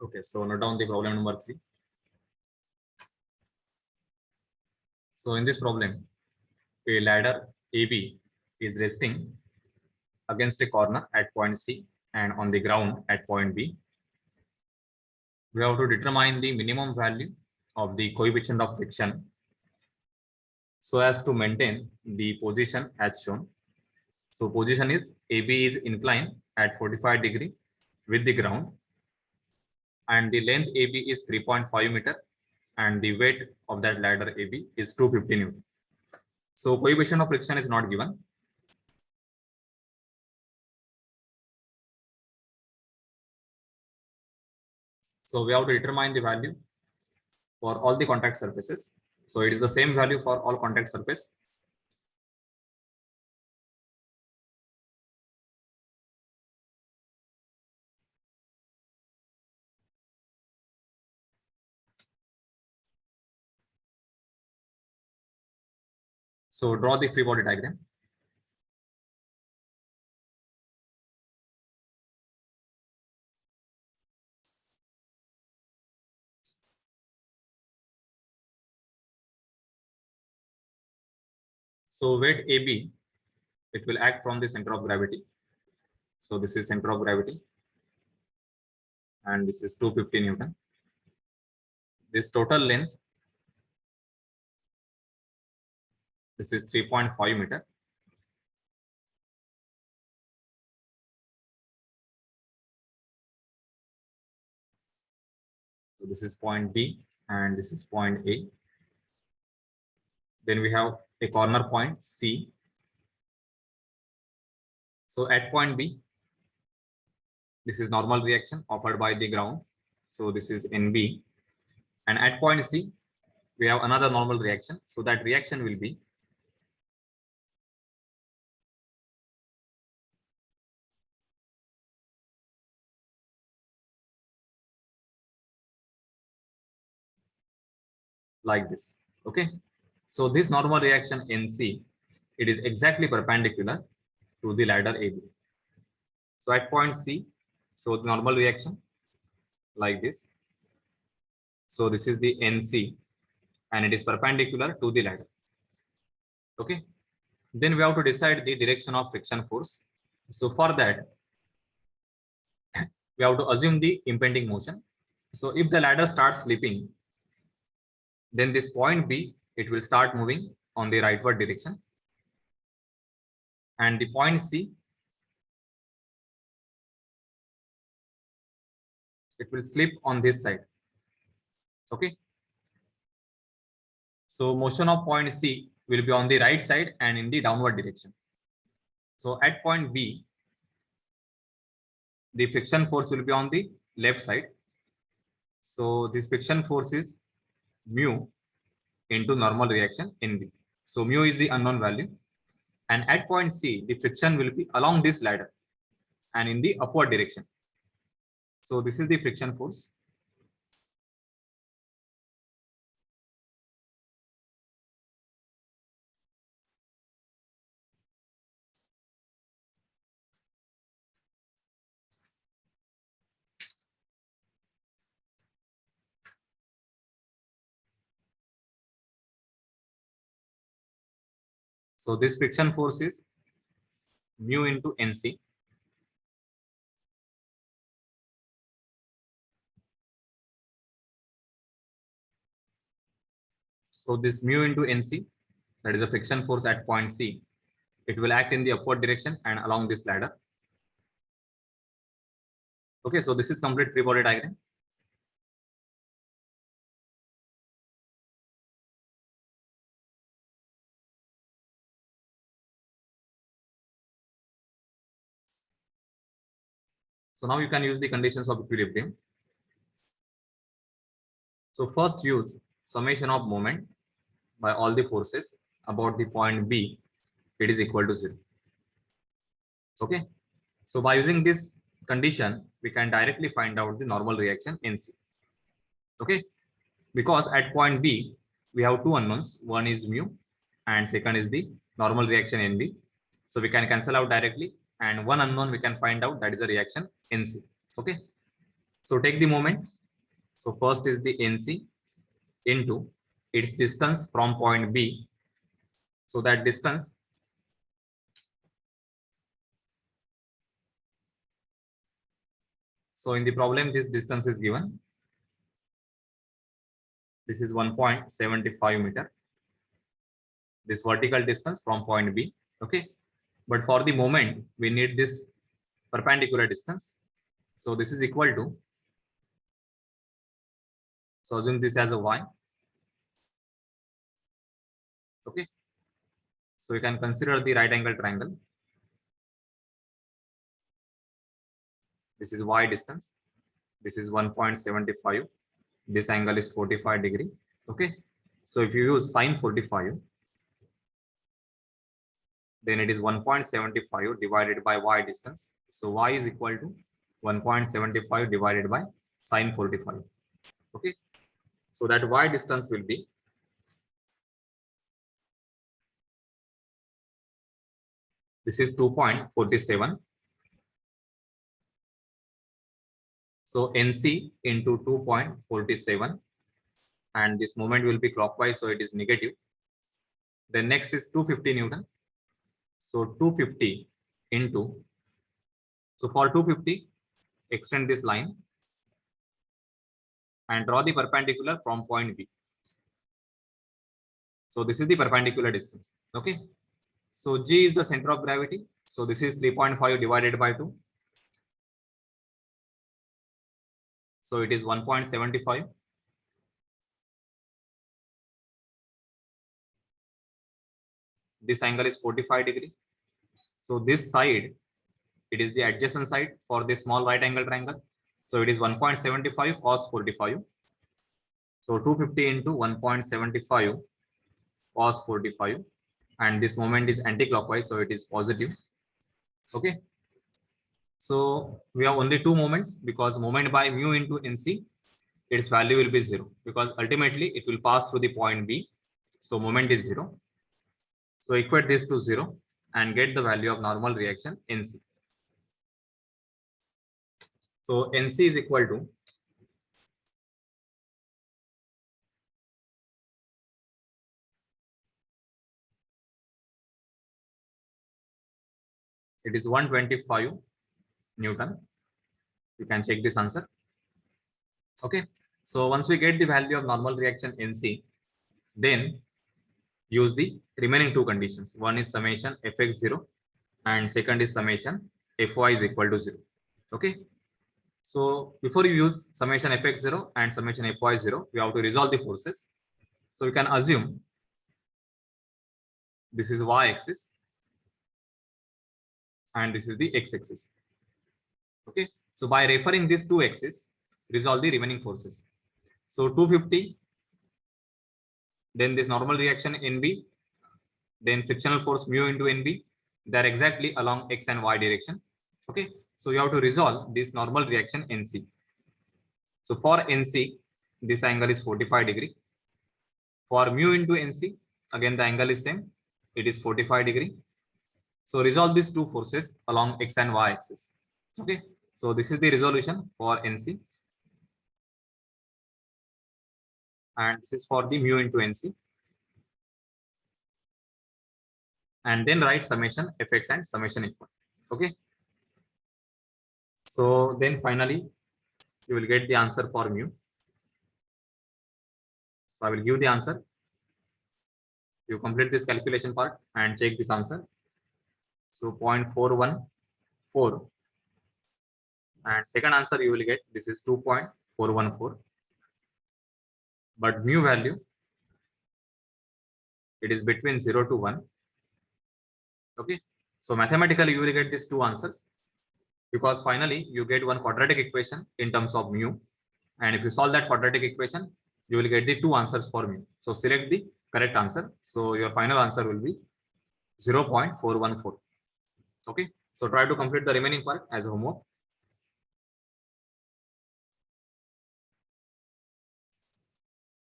Okay, so note down the problem number 3. So in this problem, a ladder AB is resting against a corner at point C and on the ground at point B. We have to determine the minimum value of the coefficient of friction so as to maintain the position as shown. So position is AB is inclined at 45 degree with the ground, and the length AB is 3.5 meter, and the weight of that ladder AB is 250 Newton. So coefficient of friction is not given. So we have to determine the value for all the contact surfaces. So it is the same value for all contact surface. So draw the free body diagram. So weight AB, it will act from the center of gravity. So this is center of gravity, and this is 250 Newton. This total length, this is 3.5 meter. So this is point B and this is point A. Then we have a corner point C. So at point B, this is normal reaction offered by the ground. So this is NB. And at point C, we have another normal reaction. So that reaction will be like this. Okay. So this normal reaction NC, it is exactly perpendicular to the ladder AB. So at point C, show the normal reaction like this. So this is the NC and it is perpendicular to the ladder. Okay. Then we have to decide the direction of friction force. So for that, we have to assume the impending motion. So if the ladder starts slipping, then this point B, it will start moving on the rightward direction. And the point C, it will slip on this side. Okay. So motion of point C will be on the right side and in the downward direction. So at point B, the friction force will be on the left side. So this friction force is mu into normal reaction NB. So mu is the unknown value. And at point C, the friction will be along this ladder and in the upward direction. So this is the friction force. So this friction force is mu into NC. So this mu into NC, that is a friction force at point C, it will act in the upward direction and along this ladder. Okay, so this is complete free body diagram. So now you can use the conditions of equilibrium. So first use summation of moment by all the forces about the point B, it is equal to 0. Okay. So by using this condition, we can directly find out the normal reaction NC. Okay. Because at point B, we have two unknowns. One is mu and second is the normal reaction NB. So we can cancel out directly, and one unknown we can find out, that is a reaction NC. Okay. So take the moment. So first is the NC into its distance from point B. So that distance, so in the problem, this distance is given. This is 1.75 meter. This vertical distance from point B. Okay. But for the moment, we need this perpendicular distance. So this is equal to, so assume this as a y. Okay. So you can consider the right angle triangle. This is y distance. This is 1.75. This angle is 45 degree. Okay. So if you use sine 45, then it is 1.75 divided by y distance. So y is equal to 1.75 divided by sine 45. Okay. So that y distance will be, this is 2.47. So NC into 2.47, and this moment will be clockwise, so it is negative. Then next is 250 Newton. So 250 into, so for 250, extend this line and draw the perpendicular from point B. So this is the perpendicular distance. Okay. So G is the center of gravity. So this is 3.5 divided by 2. So it is 1.75. This angle is 45 degree. So this side, it is the adjacent side for this small right angle triangle. So it is 1.75 cos 45. So 250 into 1.75 cos 45. And this moment is anti-clockwise, so it is positive. Okay. So we have only two moments, because moment by mu into NC, its value will be 0, because ultimately it will pass through the point B. So moment is 0. So equate this to 0 and get the value of normal reaction NC. So NC is equal to, it is 125 Newton. You can check this answer. Okay. So once we get the value of normal reaction NC, then use the remaining two conditions. One is summation fx0 and second is summation fy is equal to 0. Okay. So before you use summation fx0 and summation fy0, we have to resolve the forces. So we can assume this is y-axis and this is the x-axis. Okay. So by referring these two axes, resolve the remaining forces. So 250, then this normal reaction NB, then frictional force mu into NB, they are exactly along x and y direction. Okay. So you have to resolve this normal reaction NC. So for NC, this angle is 45 degree. For mu into NC, again the angle is same. It is 45 degree. So resolve these two forces along x and y axis. Okay. So this is the resolution for NC. And this is for the mu into NC. And then write summation fx and summation equal. Okay. So then finally, you will get the answer for mu. So I will give the answer. You complete this calculation part and check this answer. So 0.414. And second answer you will get, this is 2.414. But mu value, it is between 0 to 1. Okay. So mathematically you will get these two answers, because finally you get one quadratic equation in terms of mu. And if you solve that quadratic equation, you will get the two answers for mu. So select the correct answer. So your final answer will be 0.414. Okay. So try to complete the remaining part as homework.